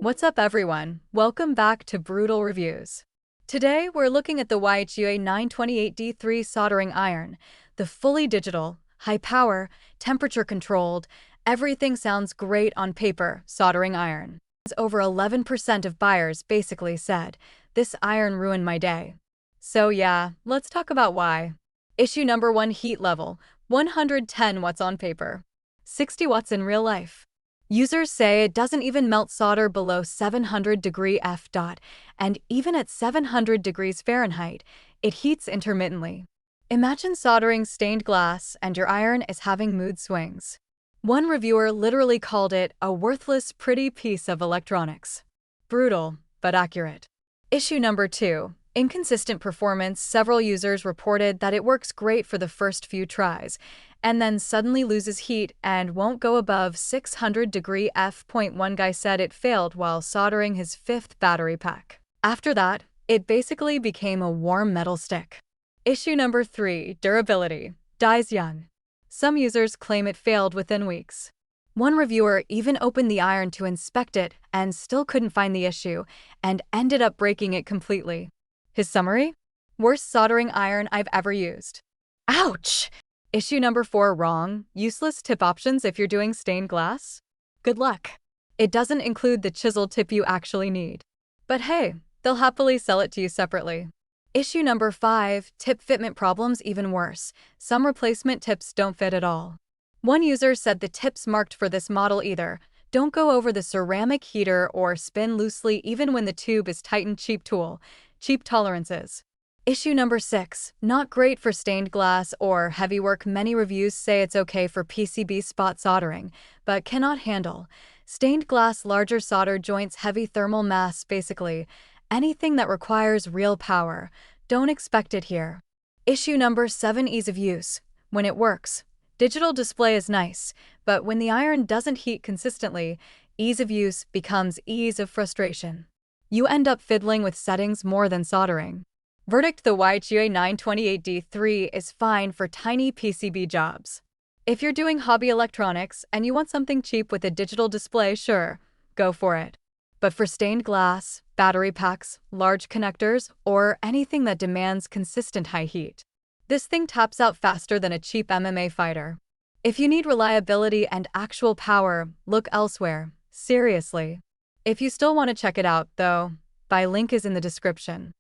What's up, everyone? Welcome back to Brutal Reviews. Today, we're looking at the YIHUA 928D-III Soldering Iron, the fully digital, high-power, temperature-controlled, everything sounds great on paper soldering iron. Over 11% of buyers basically said, "This iron ruined my day." So yeah, let's talk about why. Issue number 1: heat level, 110 watts on paper, 60 watts in real life. Users say it doesn't even melt solder below 700 degree F dot, and even at 700 degrees Fahrenheit, it heats intermittently. Imagine soldering stained glass and your iron is having mood swings. One reviewer literally called it a worthless, pretty piece of electronics. Brutal, but accurate. Issue number 2. Inconsistent performance. Several users reported that it works great for the first few tries, and then suddenly loses heat and won't go above 600 degree F. One guy said it failed while soldering his 5th battery pack. After that, it basically became a warm metal stick. Issue number 3. Durability. Dies young. Some users claim it failed within weeks. One reviewer even opened the iron to inspect it and still couldn't find the issue, and ended up breaking it completely. His summary? Worst soldering iron I've ever used. Ouch! Issue number 4. Wrong. Useless tip options if you're doing stained glass? Good luck. It doesn't include the chisel tip you actually need. But hey, they'll happily sell it to you separately. Issue number 5. Tip fitment problems. Even worse. Some replacement tips don't fit at all. One user said the tips marked for this model either don't go over the ceramic heater or spin loosely even when the tube is tightened. Cheap tool. Cheap tolerances. Issue number 6. Not great for stained glass or heavy work. Many reviews say it's okay for PCB spot soldering, but cannot handle stained glass, larger solder joints, heavy thermal mass. Basically, anything that requires real power. Don't expect it here. Issue number 7. Ease of use. When it works, digital display is nice, but when the iron doesn't heat consistently, ease of use becomes ease of frustration. You end up fiddling with settings more than soldering. Verdict: the YIHUA 928D-III is fine for tiny PCB jobs. If you're doing hobby electronics and you want something cheap with a digital display, sure, go for it. But for stained glass, battery packs, large connectors, or anything that demands consistent high heat, this thing taps out faster than a cheap MMA fighter. If you need reliability and actual power, look elsewhere. Seriously. If you still want to check it out, though, my link is in the description.